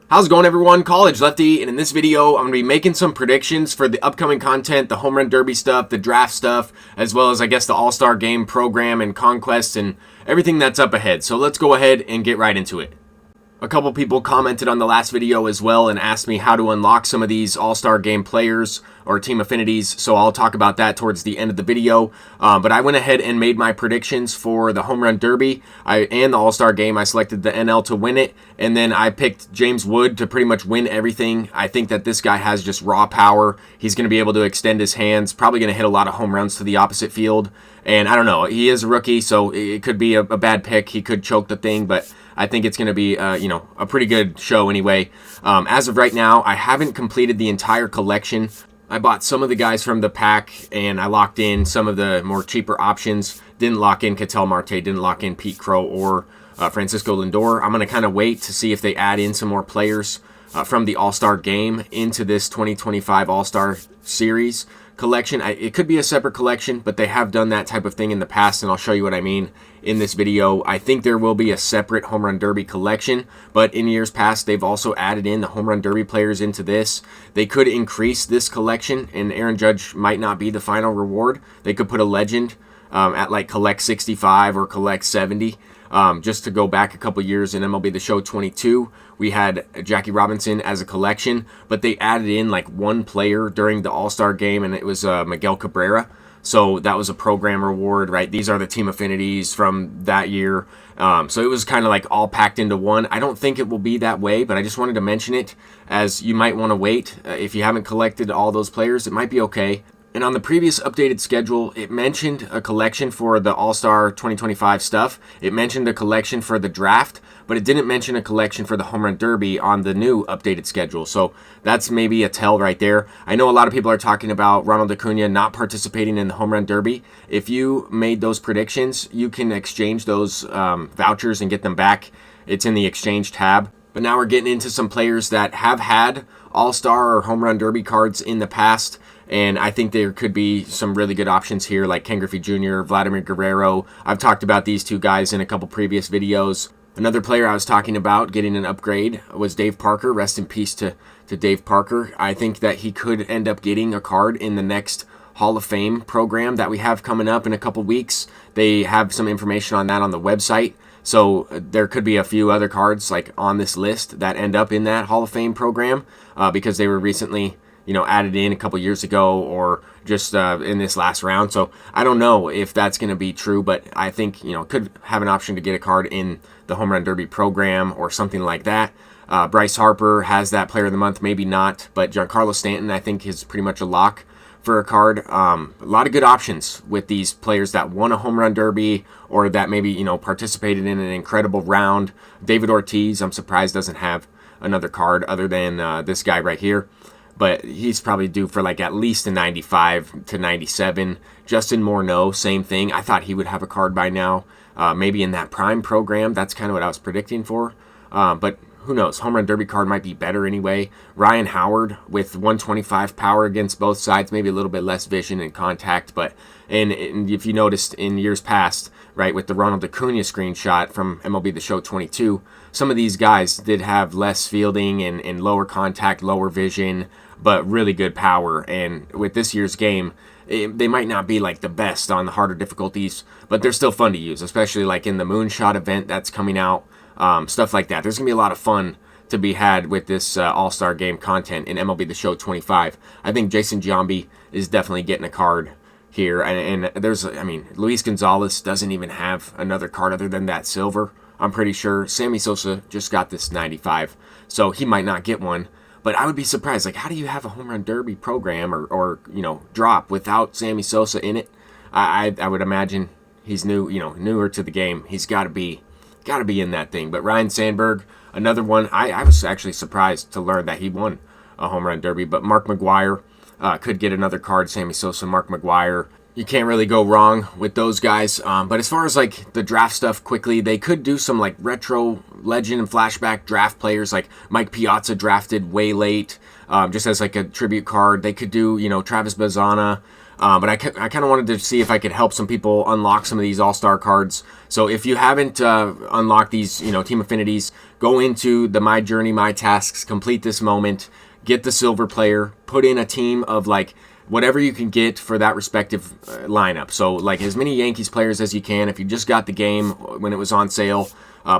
How's it going, everyone? College Lefty, and in this video, I'm going to be making some predictions for the upcoming content, the home run derby stuff, the draft stuff, as well as, I guess, the all-star game program and conquest and everything that's up ahead. So let's go ahead and get right into it. A couple people commented on the last video as well and asked me how to unlock some of these all-star game players or team affinities, so I'll talk about that towards the end of the video. But I went ahead and made my predictions for the home run derby and the all-star game. I selected the NL to win it, and then I picked James Wood to pretty much win everything. I think that this guy has just raw power. He's going to be able to extend his hands, probably going to hit a lot of home runs to the opposite field. And I don't know, he is a rookie, so it could be a bad pick. He could choke the thing, but I think it's going to be, a pretty good show anyway. As of right now, I haven't completed the entire collection. I bought some of the guys from the pack, and I locked in some of the more cheaper options. Didn't lock in Ketel Marte, didn't lock in Pete Crow or Francisco Lindor. I'm going to kind of wait to see if they add in some more players from the All-Star game into this 2025 All-Star Series collection. It could be a separate collection, but they have done that type of thing in the past, and I'll show you what I mean in this video. I think there will be a separate home run derby collection, but in years past, they've also added in the home run derby players into this. They could increase this collection, and Aaron Judge might not be the final reward. They could put a legend at like collect 65 or collect 70. Just to go back a couple years in MLB The Show 22, we had Jackie Robinson as a collection, but they added in like one player during the All-Star game, and it was Miguel Cabrera. So that was a program reward, right? These are the team affinities from that year. So it was kind of like all packed into one. I don't think it will be that way, but I just wanted to mention it as you might want to wait. If you haven't collected all those players, it might be okay. And on the previous updated schedule, it mentioned a collection for the All-Star 2025 stuff. It mentioned a collection for the draft, but it didn't mention a collection for the home run derby on the new updated schedule. So that's maybe a tell right there. I know a lot of people are talking about Ronald Acuna not participating in the home run derby. If you made those predictions, you can exchange those vouchers and get them back. It's in the exchange tab. But now we're getting into some players that have had All-Star or home run derby cards in the past. And I think there could be some really good options here, like Ken Griffey Jr., Vladimir Guerrero. I've talked about these two guys in a couple previous videos. Another player I was talking about getting an upgrade was Dave Parker. Rest in peace to Dave Parker. I think that he could end up getting a card in the next Hall of Fame program that we have coming up in a couple weeks. They have some information on that on the website. So there could be a few other cards like on this list that end up in that Hall of Fame program because they were recently added in a couple years ago or just in this last round. So I don't know if that's going to be true, but I think, could have an option to get a card in the Home Run Derby program or something like that. Bryce Harper has that Player of the Month, maybe not, but Giancarlo Stanton, I think, is pretty much a lock for a card. A lot of good options with these players that won a Home Run Derby or that maybe, participated in an incredible round. David Ortiz, I'm surprised doesn't have another card other than this guy right here. But he's probably due for like at least a 95 to 97. Justin Morneau, same thing. I thought he would have a card by now, maybe in that prime program. That's kind of what I was predicting for. But who knows? Home Run Derby card might be better anyway. Ryan Howard with 125 power against both sides, maybe a little bit less vision and contact. But and if you noticed in years past, right, with the Ronald Acuna screenshot from MLB The Show 22, some of these guys did have less fielding and lower contact, lower vision, but really good power. And with this year's game, they might not be like the best on the harder difficulties, but they're still fun to use, especially like in the Moonshot event that's coming out, stuff like that. There's going to be a lot of fun to be had with this All-Star game content in MLB The Show 25. I think Jason Giambi is definitely getting a card here. And there's, Luis Gonzalez doesn't even have another card other than that silver, I'm pretty sure. Sammy Sosa just got this 95, so he might not get one. But I would be surprised. Like, how do you have a home run derby program or drop without Sammy Sosa in it? I would imagine he's newer to the game. He's got to be in that thing. But Ryan Sandberg, another one. I was actually surprised to learn that he won a home run derby. But Mark McGwire could get another card. Sammy Sosa, Mark McGwire. You can't really go wrong with those guys. But as far as like the draft stuff quickly, they could do some like retro legend and flashback draft players like Mike Piazza drafted way late just as like a tribute card. They could do, Travis Bazzana, But I kind of wanted to see if I could help some people unlock some of these all-star cards. So if you haven't unlocked these, team affinities, go into the My Journey, My Tasks, complete this moment, get the silver player, put in a team of like whatever you can get for that respective lineup. So like as many Yankees players as you can. If you just got the game when it was on sale,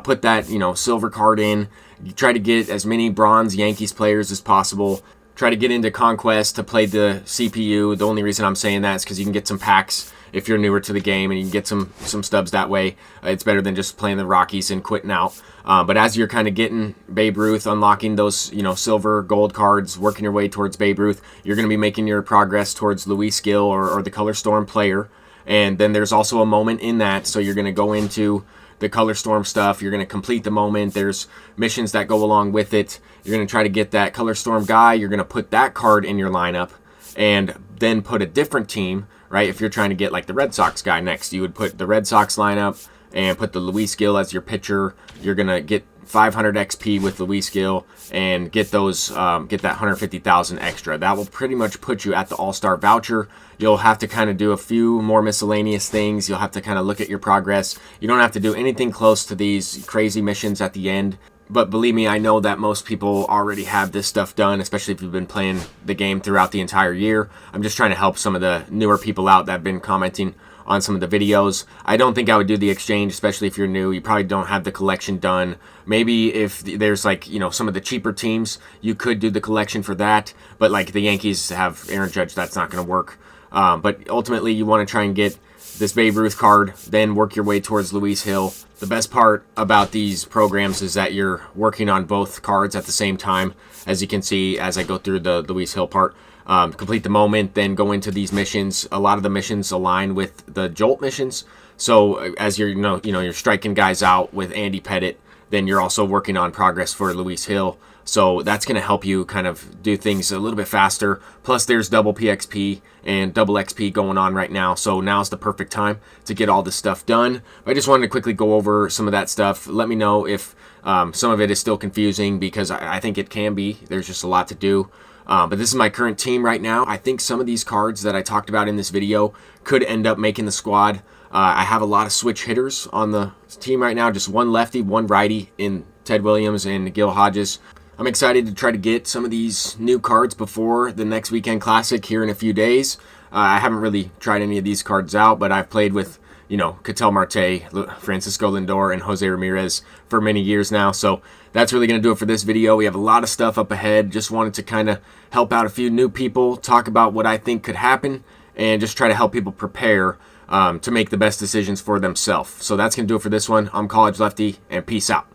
put that, silver card in. You try to get as many bronze Yankees players as possible. Try to get into Conquest to play the CPU. The only reason I'm saying that is because you can get some packs if you're newer to the game, and you can get some stubs that way. It's better than just playing the Rockies and quitting out. But as you're kind of getting Babe Ruth, unlocking those silver, gold cards, working your way towards Babe Ruth, you're going to be making your progress towards Luis Gil or the Color Storm player. And then there's also a moment in that, so you're going to go into the Color Storm stuff. You're going to complete the moment. There's missions that go along with it. You're going to try to get that Color Storm guy. You're going to put that card in your lineup and then put a different team, right? If you're trying to get like the Red Sox guy next, you would put the Red Sox lineup and put the Luis Gil as your pitcher. You're going to get 500 XP with Luis Gil and get those, get that 150,000 extra. That will pretty much put you at the All-Star voucher. You'll have to kind of do a few more miscellaneous things. You'll have to kind of look at your progress. You don't have to do anything close to these crazy missions at the end. But believe me, I know that most people already have this stuff done, especially if you've been playing the game throughout the entire year. I'm just trying to help some of the newer people out that have been commenting on some of the videos. I don't think I would do the exchange, especially if you're new. You probably don't have the collection done. Maybe if there's like, some of the cheaper teams, you could do the collection for that. But like the Yankees have Aaron Judge, that's not going to work. But ultimately, you want to try and get this Babe Ruth card, then work your way towards Luis Gil. The best part about these programs is that you're working on both cards at the same time. As you can see, as I go through the Luis Gil part, complete the moment, then go into these missions. A lot of the missions align with the Jolt missions. So as you're, you're striking guys out with Andy Pettitte, then you're also working on progress for Luis Gil. So that's going to help you kind of do things a little bit faster. Plus there's double PXP and double XP going on right now. So now's the perfect time to get all this stuff done. I just wanted to quickly go over some of that stuff. Let me know if some of it is still confusing, because I think it can be. There's just a lot to do. But this is my current team right now. I think some of these cards that I talked about in this video could end up making the squad. I have a lot of switch hitters on the team right now. Just one lefty, one righty in Ted Williams and Gil Hodges. I'm excited to try to get some of these new cards before the next Weekend Classic here in a few days. I haven't really tried any of these cards out, but I've played with, Ketel Marte, Francisco Lindor, and Jose Ramirez for many years now. So that's really going to do it for this video. We have a lot of stuff up ahead. Just wanted to kind of help out a few new people, talk about what I think could happen, and just try to help people prepare to make the best decisions for themselves. So that's going to do it for this one. I'm College Lefty, and peace out.